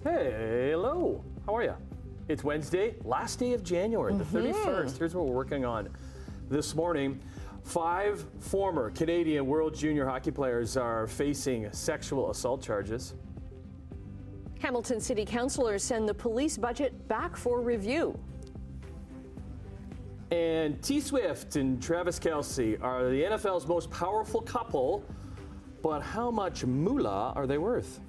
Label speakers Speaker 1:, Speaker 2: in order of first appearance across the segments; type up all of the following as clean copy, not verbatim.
Speaker 1: Hello, how are you? It's Wednesday, last day of January, the 31st. Here's what we're working on this morning. 5 former Canadian World Junior hockey players are facing sexual assault charges.
Speaker 2: Hamilton City Councillors send the police budget back for review.
Speaker 1: And T-Swift and Travis Kelce are the NFL's most powerful couple, but how much moolah are they worth?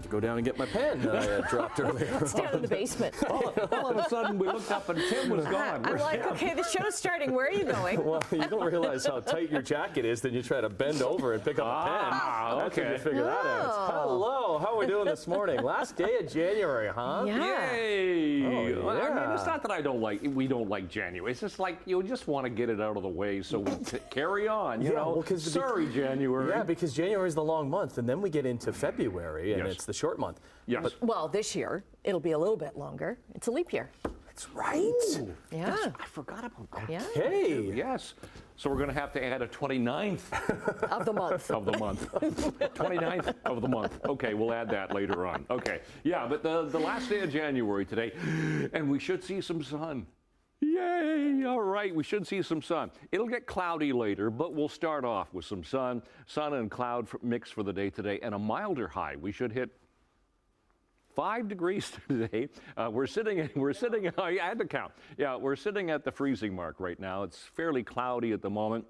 Speaker 1: Go down and get my pen that I dropped earlier.
Speaker 2: It's down in the basement.
Speaker 3: All of a sudden, we looked up and Tim was gone.
Speaker 2: I'm like, okay, the show's starting. Where are you going?
Speaker 1: Well, you don't realize how tight your jacket is, then you try to bend over and pick up a pen. That's when you figure that out. Hello, how are we doing this morning? Last day of January, huh?
Speaker 2: Yeah.
Speaker 3: Yay!
Speaker 1: Oh,
Speaker 3: I
Speaker 1: yeah.
Speaker 3: mean, it's not that we don't like January. It's just like you just want to get it out of the way so we carry on. You know,
Speaker 1: well,
Speaker 3: sorry, January.
Speaker 1: Yeah, because January is the long month, and then we get into February, and it's the short month.
Speaker 3: Yes.
Speaker 1: But,
Speaker 2: Well, this year, it'll be a little bit longer. It's a leap year.
Speaker 1: that's right.
Speaker 2: Yeah.
Speaker 3: I forgot about that.
Speaker 2: Yeah.
Speaker 1: Hey.
Speaker 3: Yes. So we're going to have to add a 29th
Speaker 2: Of the month.
Speaker 3: of the month. 29th of the month. Okay, we'll add that later on. Okay. Yeah, but the last day of January today, and we should see some sun. Yay! All right, we should see some sun. It'll get cloudy later, but we'll start off with some sun and cloud mix for the day today, and a milder high. We should hit 5 degrees today. We're sitting. I had to count. Yeah, we're sitting at the freezing mark right now. It's fairly cloudy at the moment,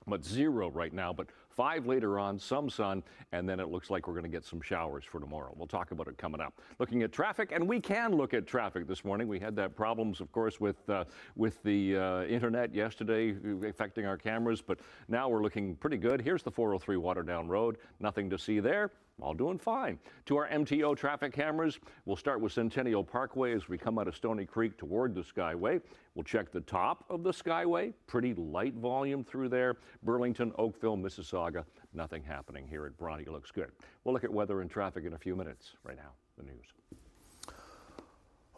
Speaker 3: but 0 right now. But 5 later on, some sun, and then it looks like we're going to get some showers for tomorrow. We'll talk about it coming up. Looking at traffic, and we can look at traffic this morning. We had that problems, of course, with the internet yesterday affecting our cameras, but now we're looking pretty good. Here's the 403 Waterdown Road. Nothing to see there. All doing fine. To our MTO traffic cameras, we'll start with Centennial Parkway as we come out of Stony Creek toward the Skyway. We'll check the top of the Skyway. Pretty light volume through there. Burlington, Oakville, Mississauga. Nothing happening here at Bronte. Looks good. We'll look at weather and traffic in a few minutes. Right now, the news.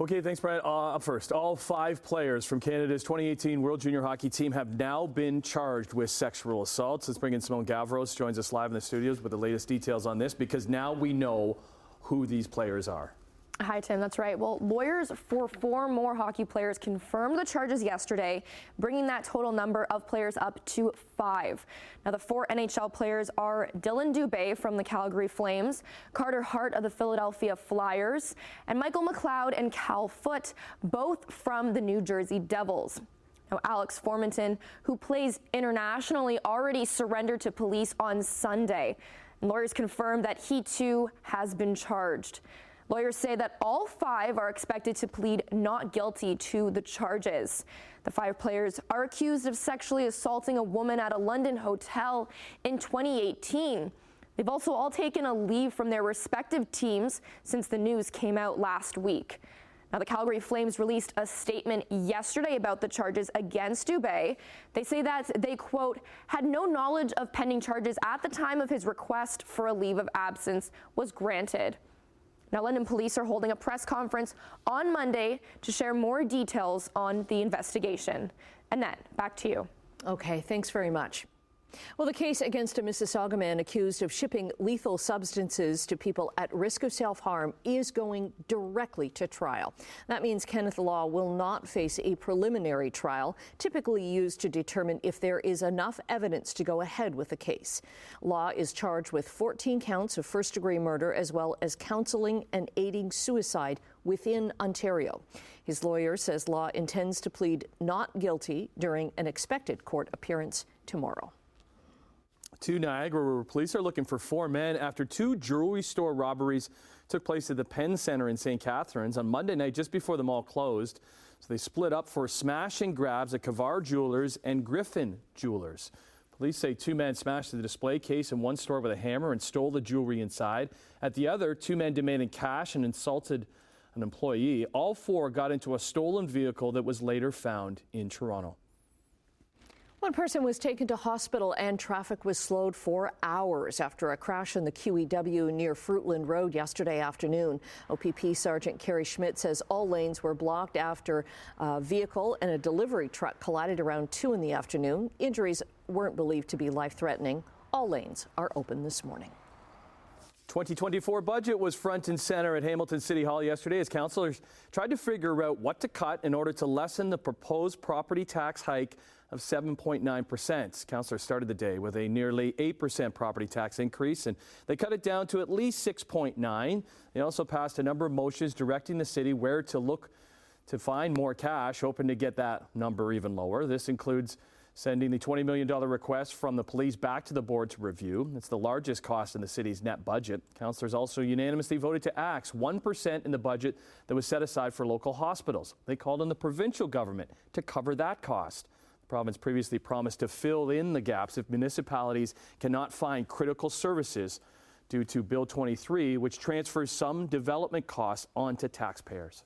Speaker 1: Okay, thanks, Brian. Up first, all 5 players from Canada's 2018 World Junior Hockey team have now been charged with sexual assaults. Let's bring in Simone Gavros, joins us live in the studios with the latest details on this, because now we know who these players are.
Speaker 4: Hi, Tim. That's right. Well, lawyers for 4 more hockey players confirmed the charges yesterday, bringing that total number of players up to 5. Now, the 4 NHL players are Dylan Dubé from the Calgary Flames, Carter Hart of the Philadelphia Flyers, and Michael McLeod and Cal Foote, both from the New Jersey Devils. Now, Alex Formenton, who plays internationally, already surrendered to police on Sunday. And lawyers confirmed that he, too, has been charged. Lawyers say that all 5 are expected to plead not guilty to the charges. The 5 players are accused of sexually assaulting a woman at a London hotel in 2018. They've also all taken a leave from their respective teams since the news came out last week. Now, the Calgary Flames released a statement yesterday about the charges against Dubé. They say that they, quote, had no knowledge of pending charges at the time of his request for a leave of absence was granted. Now, London police are holding a press conference on Monday to share more details on the investigation. Annette, back to you.
Speaker 2: Okay, thanks very much. Well, the case against a Mississauga man accused of shipping lethal substances to people at risk of self-harm is going directly to trial. That means Kenneth Law will not face a preliminary trial, typically used to determine if there is enough evidence to go ahead with the case. Law is charged with 14 counts of first-degree murder, as well as counseling and aiding suicide within Ontario. His lawyer says Law intends to plead not guilty during an expected court appearance tomorrow.
Speaker 1: To Niagara, where police are looking for 4 men after 2 jewelry store robberies took place at the Penn Center in St. Catharines on Monday night, just before the mall closed. So they split up for smash and grabs at Kavar Jewelers and Griffin Jewelers. Police say 2 men smashed the display case in one store with a hammer and stole the jewelry inside. At the other, 2 men demanded cash and insulted an employee. All 4 got into a stolen vehicle that was later found in Toronto.
Speaker 2: One person was taken to hospital and traffic was slowed for hours after a crash in the QEW near Fruitland Road yesterday afternoon. OPP Sergeant Carrie Schmidt says all lanes were blocked after a vehicle and a delivery truck collided around 2 in the afternoon. Injuries weren't believed to be life-threatening. All lanes are open this morning.
Speaker 1: 2024 budget was front and center at Hamilton City Hall yesterday as councillors tried to figure out what to cut in order to lessen the proposed property tax hike of 7.9%. Councillors started the day with a nearly 8% property tax increase, and they cut it down to at least 6.9%. They also passed a number of motions directing the city where to look to find more cash, hoping to get that number even lower. This includes sending the $20 million request from the police back to the board to review. It's the largest cost in the city's net budget. Councillors also unanimously voted to axe 1% in the budget that was set aside for local hospitals. They called on the provincial government to cover that cost. The province previously promised to fill in the gaps if municipalities cannot find critical services due to Bill 23, which transfers some development costs onto taxpayers.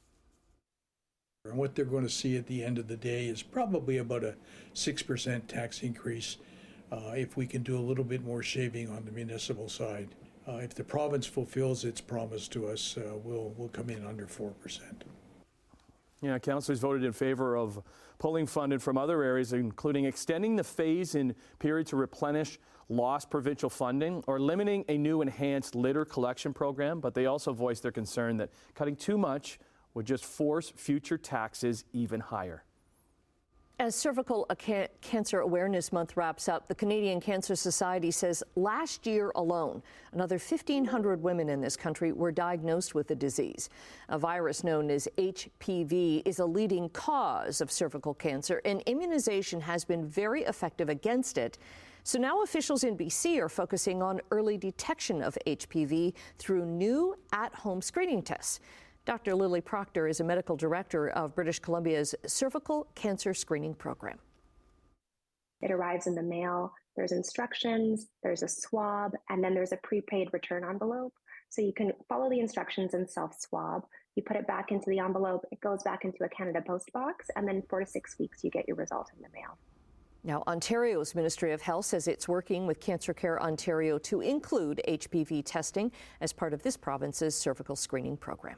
Speaker 5: And what they're going to see at the end of the day is probably about a 6% tax increase if we can do a little bit more shaving on the municipal side. If the province fulfills its promise to us, we'll come in under 4%.
Speaker 1: Yeah, councillors voted in favor of pulling funding from other areas, including extending the phase-in period to replenish lost provincial funding or limiting a new enhanced litter collection program. But they also voiced their concern that cutting too much would just force future taxes even higher.
Speaker 2: As Cervical Cancer Awareness Month wraps up, the Canadian Cancer Society says last year alone, another 1,500 women in this country were diagnosed with the disease. A virus known as HPV is a leading cause of cervical cancer, and immunization has been very effective against it. So now officials in BC are focusing on early detection of HPV through new at-home screening tests. Dr. Lily Proctor is a medical director of British Columbia's cervical cancer screening program.
Speaker 6: It arrives in the mail, there's instructions, there's a swab, and then there's a prepaid return envelope. So you can follow the instructions and self-swab. You put it back into the envelope, it goes back into a Canada Post box, and then 4 to 6 weeks you get your result in the mail.
Speaker 2: Now, Ontario's Ministry of Health says it's working with Cancer Care Ontario to include HPV testing as part of this province's cervical screening program.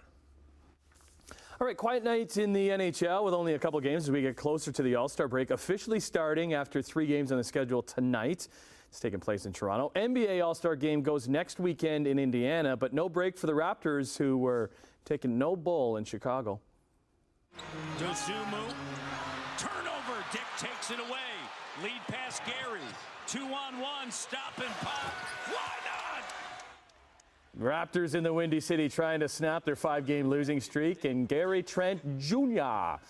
Speaker 1: All right, quiet night in the NHL with only a couple games as we get closer to the All-Star break, officially starting after 3 games on the schedule tonight. It's taking place in Toronto. NBA All-Star game goes next weekend in Indiana, but no break for the Raptors, who were taking no bull in Chicago.
Speaker 7: Dosumu, turnover, Dick takes it away. Lead pass Gary, 2-on-1, stop and pop. Why not?
Speaker 1: Raptors in the Windy City trying to snap their 5-game losing streak, and Gary Trent Jr.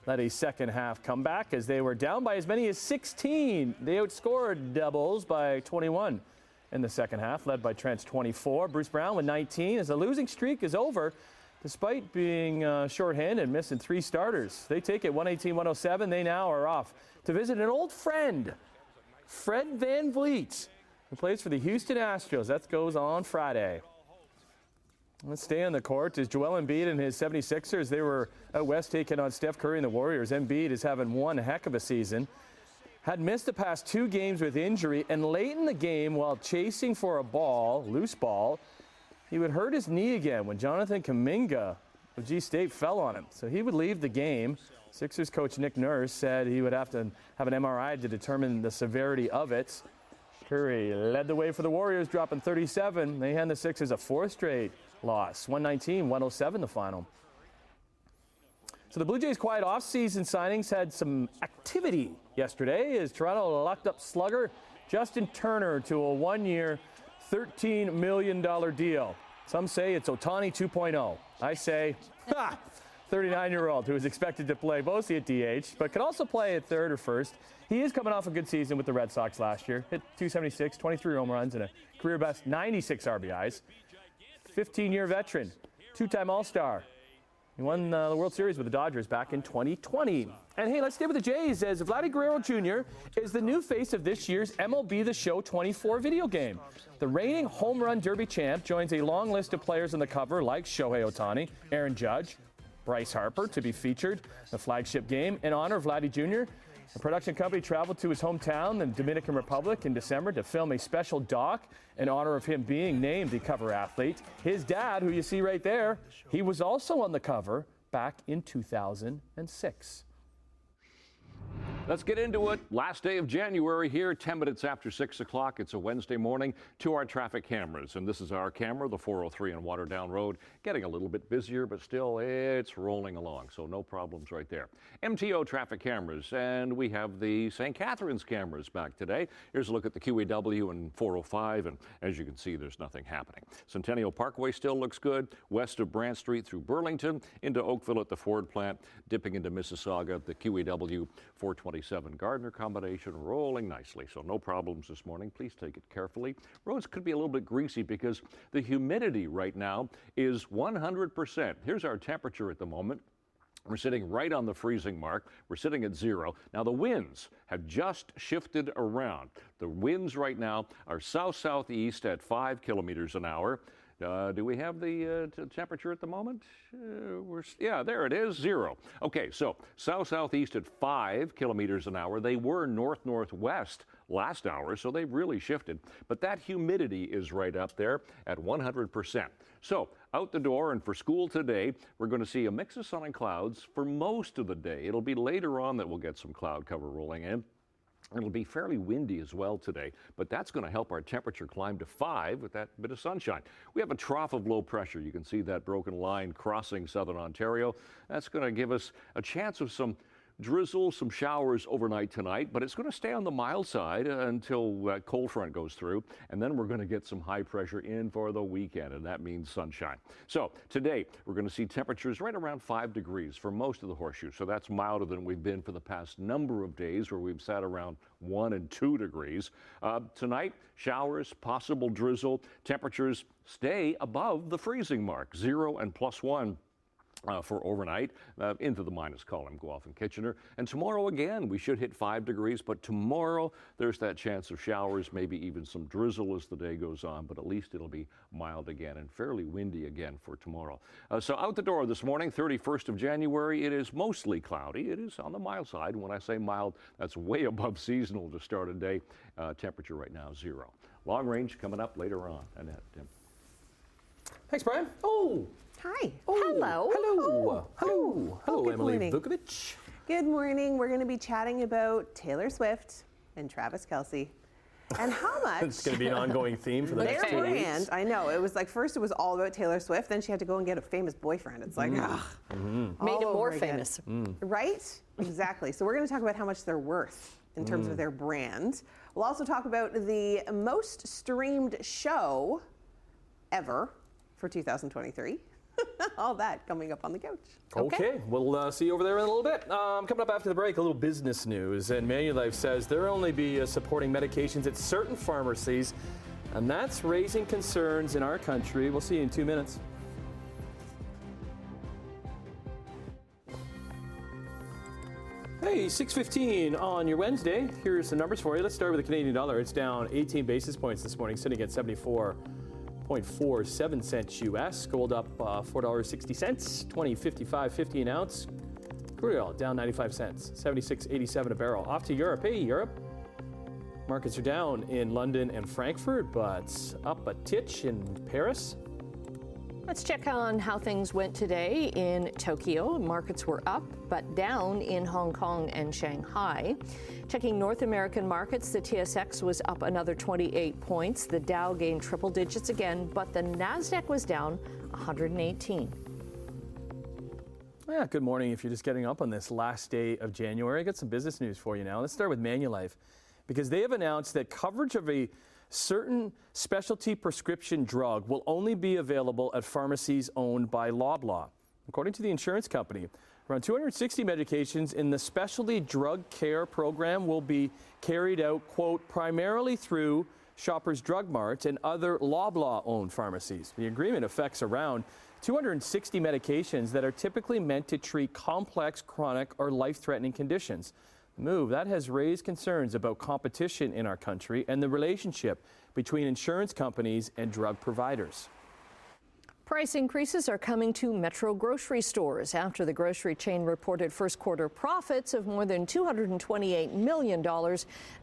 Speaker 1: led a second-half comeback as they were down by as many as 16. They outscored Devils by 21 in the second half, led by Trent's 24. Bruce Brown with 19 as the losing streak is over despite being shorthanded, missing 3 starters. They take it 118-107. They now are off to visit an old friend, Fred Van Vliet, who plays for the Houston Astros. That goes on Friday. Let's stay on the court as Joel Embiid and his 76ers, they were out west taking on Steph Curry and the Warriors. Embiid is having one heck of a season. Had missed the past 2 games with injury, and late in the game while chasing for a ball, loose ball, he would hurt his knee again when Jonathan Kuminga of G-State fell on him. So he would leave the game. Sixers coach Nick Nurse said he would have to have an MRI to determine the severity of it. Curry led the way for the Warriors, dropping 37. They hand the Sixers a 4th straight loss, 119-107 the final. So the Blue Jays' quiet off-season signings had some activity yesterday as Toronto locked up slugger Justin Turner to a 1-year, $13 million deal. Some say it's Ohtani 2.0. I say, 39-year-old who is expected to play mostly at DH, but could also play at third or first. He is coming off a good season with the Red Sox last year. Hit 276, 23 home runs, and a career best 96 RBIs. 15-year veteran, 2-time All-Star. He won the World Series with the Dodgers back in 2020. And hey, let's stay with the Jays as Vladdy Guerrero Jr. is the new face of this year's MLB The Show 24 video game. The reigning home run derby champ joins a long list of players on the cover like Shohei Ohtani, Aaron Judge, Bryce Harper to be featured in the flagship game. In honor of Vladdy Jr., The production company traveled to his hometown, the Dominican Republic, in December to film a special doc in honor of him being named the cover athlete. His dad, who you see right there, he was also on the cover back in 2006.
Speaker 3: Let's get into it. Last day of January here, 10 minutes after 6 o'clock. It's a Wednesday morning. To our traffic cameras. And this is our camera, the 403 on Waterdown Road. Getting a little bit busier, but still it's rolling along. So no problems right there. MTO traffic cameras. And we have the St. Catharines cameras back today. Here's a look at the QEW and 405. And as you can see, there's nothing happening. Centennial Parkway still looks good. West of Brant Street through Burlington into Oakville at the Ford plant. Dipping into Mississauga, the QEW 427 Gardner combination rolling nicely. So no problems this morning. Please take it carefully. Roads could be a little bit greasy because the humidity right now is 100%. Here's our temperature at the moment. We're sitting right on the freezing mark. We're sitting at 0. Now the winds have just shifted around. The winds right now are south-southeast at 5 kilometers an hour. Do we have the temperature at the moment? Yeah, there it is, 0. Okay, so south-southeast at 5 kilometers an hour. They were north-northwest last hour, so they've really shifted. But that humidity is right up there at 100%. So out the door and for school today, we're going to see a mix of sun and clouds for most of the day. It'll be later on that we'll get some cloud cover rolling in. It'll be fairly windy as well today, but that's going to help our temperature climb to 5 with that bit of sunshine. We have a trough of low pressure. You can see that broken line crossing southern Ontario. That's going to give us a chance of some drizzle, some showers overnight tonight, but it's going to stay on the mild side until that cold front goes through, and then we're going to get some high pressure in for the weekend, and that means sunshine. So today, we're going to see temperatures right around 5 degrees for most of the horseshoe, so that's milder than we've been for the past number of days where we've sat around 1 and 2 degrees. Tonight, showers, possible drizzle, temperatures stay above the freezing mark, 0 and +1. For overnight, into the minus column, Guelph and Kitchener. And tomorrow again, we should hit 5 degrees, but tomorrow there's that chance of showers, maybe even some drizzle as the day goes on, but at least it'll be mild again and fairly windy again for tomorrow. So out the door this morning, 31st of January, it is mostly cloudy. It is on the mild side. When I say mild, that's way above seasonal to start a day. Temperature right now, 0. Long range coming up later on. Annette, Tim.
Speaker 1: Thanks, Brian. Oh.
Speaker 8: Hi.
Speaker 1: Oh,
Speaker 2: Hello.
Speaker 1: Hello. Hello. Hello,
Speaker 8: good
Speaker 1: Emily
Speaker 8: morning.
Speaker 1: Vukovic.
Speaker 8: Good morning. We're going to be chatting about Taylor Swift and Travis Kelce and how much
Speaker 1: It's going to be an ongoing theme for the
Speaker 8: their
Speaker 1: next 2 weeks.
Speaker 8: brand. I know. It was like first it was all about Taylor Swift, then she had to go and get a famous boyfriend. It's like,
Speaker 2: Made him more famous.
Speaker 8: Right? Exactly. So we're going to talk about how much they're worth in terms of their brand. We'll also talk about the most streamed show ever for 2023. All that coming up on the couch.
Speaker 1: Okay, we'll see you over there in a little bit. Coming up after the break, a little business news. And Manulife says there'll only be supporting medications at certain pharmacies, and that's raising concerns in our country. We'll see you in 2 minutes. Hey, 6:15 on your Wednesday. Here's the numbers for you. Let's start with the Canadian dollar. It's down 18 basis points this morning, sitting at 74.47 cents US. Gold up $4.60, $20.55.50 an ounce. Crude oil down 95 cents, 76.87 a barrel. Off to Europe. Hey, Europe. Markets are down in London and Frankfurt, but up a titch in Paris.
Speaker 2: Let's check on how things went today in Tokyo. Markets were up, but down in Hong Kong and Shanghai. Checking North American markets, the TSX was up another 28 points. The Dow gained triple digits again, but the Nasdaq was down 118.
Speaker 1: Yeah, good morning. If you're just getting up on this last day of January, I got some business news for you now. Let's start with Manulife, because they have announced that coverage of a certain specialty prescription drug will only be available at pharmacies owned by Loblaw. According to the insurance company, around 260 medications in the specialty drug care program will be carried out, quote, primarily through Shoppers Drug Mart and other Loblaw-owned pharmacies. The agreement affects around 260 medications that are typically meant to treat complex, chronic, or life-threatening conditions. Move that has raised concerns about competition in our country and the relationship between insurance companies and drug providers.
Speaker 2: Price increases are coming to Metro grocery stores after the grocery chain reported first quarter profits of more than $228 million.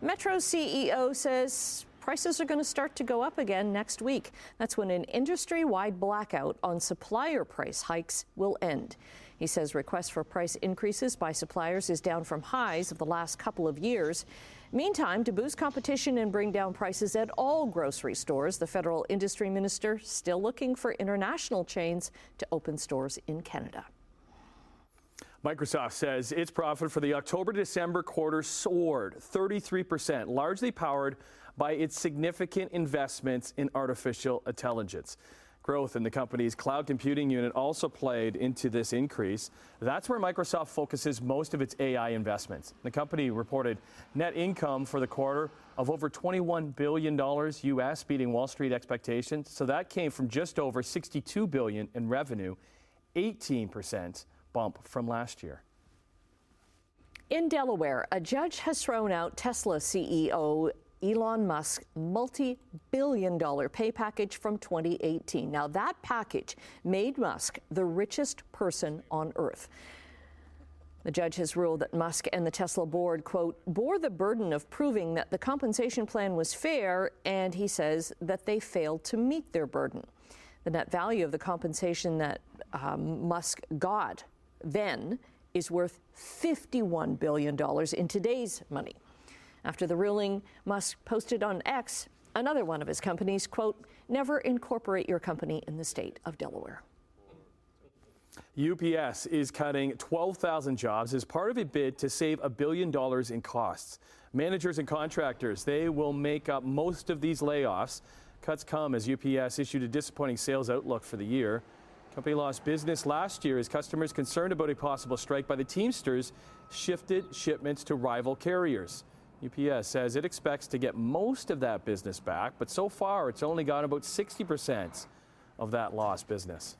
Speaker 2: Metro's CEO says prices are going to start to go up again next week. That's when an industry-wide blackout on supplier price hikes will end. He says requests for price increases by suppliers is down from highs of the last couple of years. Meantime, to boost competition and bring down prices at all grocery stores, the federal industry minister still looking for international chains to open stores in Canada.
Speaker 1: Microsoft says its profit for the October-December quarter soared 33%, largely powered by its significant investments in artificial intelligence. Growth in the company's cloud computing unit also played into this increase. That's where Microsoft focuses most of its AI investments. The company reported net income for the quarter of over $21 billion US, beating Wall Street expectations. So that came from just over $62 billion in revenue, 18% bump from last year.
Speaker 2: In Delaware, a judge has thrown out Tesla CEO Elon Musk's multi-billion-dollar pay package from 2018. Now, that package made Musk the richest person on Earth. The judge has ruled that Musk and the Tesla board, quote, bore the burden of proving that the compensation plan was fair, and he says that they failed to meet their burden. The net value of the compensation that Musk got then is worth $51 billion in today's money. After the ruling, Musk posted on X, another one of his companies, quote, never incorporate your company in the state of Delaware.
Speaker 1: UPS is cutting 12,000 jobs as part of a bid to save $1 billion in costs. Managers and contractors, they will make up most of these layoffs. Cuts come as UPS issued a disappointing sales outlook for the year. Company lost business last year as customers concerned about a possible strike by the Teamsters shifted shipments to rival carriers. UPS says it expects to get most of that business back, but so far it's only got about 60% of that lost business.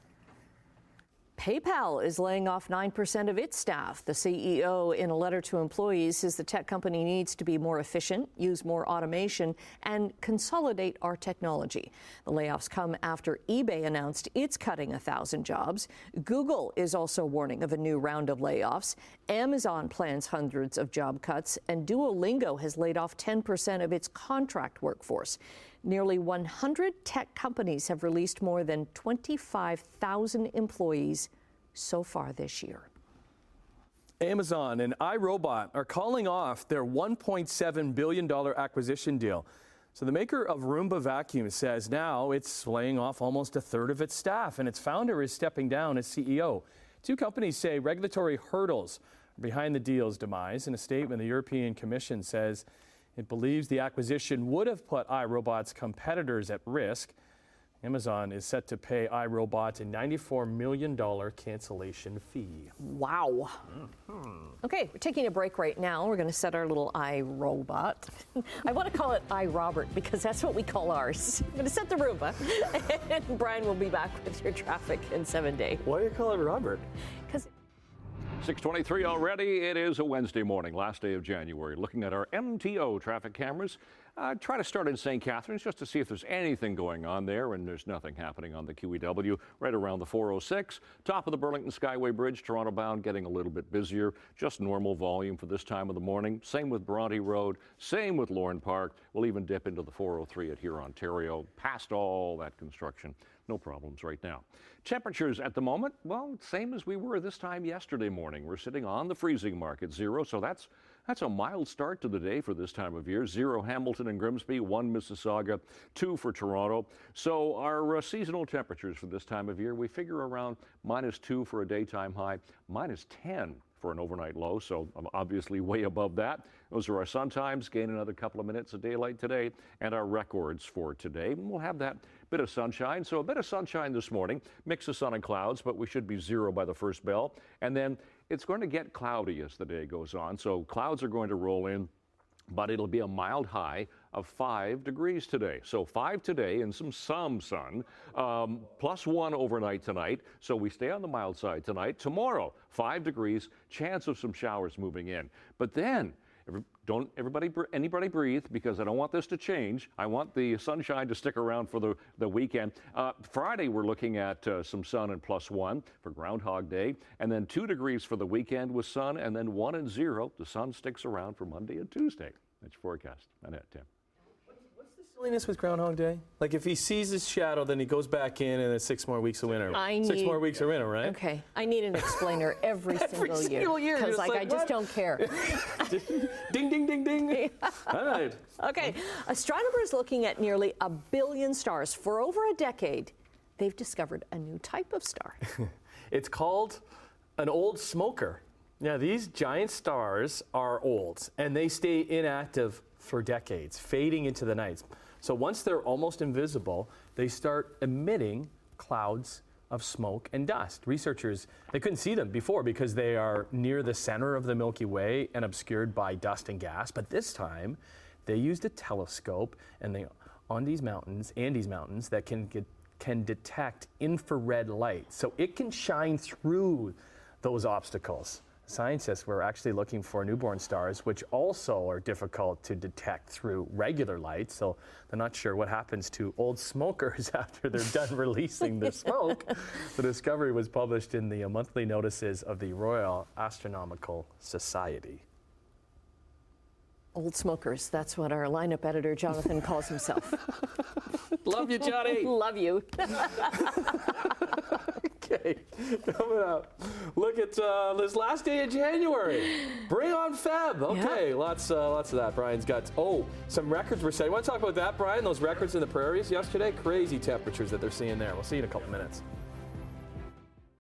Speaker 2: PayPal is laying off 9% of its staff. The CEO, in a letter to employees, says the tech company needs to be more efficient, use more automation, and consolidate our technology. The layoffs come after eBay announced it's cutting 1,000 jobs. Google is also warning of a new round of layoffs. Amazon plans hundreds of job cuts, and Duolingo has laid off 10% of its contract workforce. Nearly 100 tech companies have released more than 25,000 employees so far this year.
Speaker 1: Amazon and iRobot are calling off their $1.7 billion acquisition deal. So the maker of Roomba vacuums says now it's laying off almost a third of its staff, and its founder is stepping down as CEO. Two companies say regulatory hurdles are behind the deal's demise. In a statement, the European Commission says it believes the acquisition would have put iRobot's competitors at risk. Amazon is set to pay iRobot a $94 million cancellation fee.
Speaker 2: Wow. Okay, we're taking a break right now. We're going to set our little iRobot. I want to call it iRobert because that's what we call ours. I'm going to set the Roomba. And Brian will be back with your traffic in 7 days.
Speaker 1: Why do you call it Robert?
Speaker 2: Because
Speaker 3: 6:23 already. It is a Wednesday morning, last day of January. Looking at our MTO traffic cameras. Try to start in St. Catharines just to see if there's anything going on there, and there's nothing happening on the QEW right around the 406. Top of the Burlington Skyway Bridge, Toronto bound, getting a little bit busier. Just normal volume for this time of the morning. Same with Bronte Road, same with Lorne Park. We'll even dip into the 403 at Huron, Ontario, past all that construction. No problems right now. Temperatures at the moment, well, same as we were this time yesterday morning. We're sitting on the freezing mark at 0, so that's a mild start to the day for this time of year. 0 Hamilton and Grimsby, 1 Mississauga, 2 for Toronto. So our seasonal temperatures for this time of year, we figure around -2 for a daytime high, -10 for an overnight low, so I'm obviously way above that. Those are our sun times, gain another couple of minutes of daylight today, and our records for today. We'll have that bit of sunshine. So a bit of sunshine this morning, mix of sun and clouds, but we should be 0 by the first bell. And then it's going to get cloudy as the day goes on. So clouds are going to roll in, but it'll be a mild high of 5 degrees today. So 5 today and some sun, +1 overnight tonight. So we stay on the mild side tonight. Tomorrow, 5 degrees, chance of some showers moving in. But then Don't anybody breathe, because I don't want this to change. I want the sunshine to stick around for the weekend. Friday, we're looking at some sun and +1 for Groundhog Day, and then 2 degrees for the weekend with sun, and then 1 and 0. The sun sticks around for Monday and Tuesday. That's your forecast. Annette, Tim.
Speaker 1: What's the silliness with Groundhog Day? Like if he sees his shadow, then he goes back in, and it's 6 more weeks of winter. 6 more weeks of winter, right?
Speaker 2: Okay, I need an explainer every single year. Because I just don't care.
Speaker 1: Ding, ding, ding, ding. All right.
Speaker 2: Okay, astronomers looking at nearly 1 billion stars for over a decade. They've discovered a new type of star.
Speaker 1: It's called an old smoker. Yeah, these giant stars are old, and they stay inactive for decades, fading into the night. So once they're almost invisible, they start emitting clouds of smoke and dust. Researchers, they couldn't see them before because they are near the center of the Milky Way and obscured by dust and gas. But this time, they used a telescope and they on these mountains, Andes Mountains, that can detect infrared light. So it can shine through those obstacles. Scientists were actually looking for newborn stars, which also are difficult to detect through regular light, so they're not sure what happens to old smokers after they're done releasing the smoke. The discovery was published in the monthly notices of the Royal Astronomical Society.
Speaker 2: Old smokers, that's what our lineup editor, Jonathan, calls himself.
Speaker 1: Love you, Johnny.
Speaker 2: Love you.
Speaker 1: Okay, coming up. Look at this last day of January. Bring on Feb. Okay, lots of that. Brian's got, some records were set. You want to talk about that, Brian? Those records in the prairies yesterday? Crazy temperatures that they're seeing there. We'll see you in a couple minutes.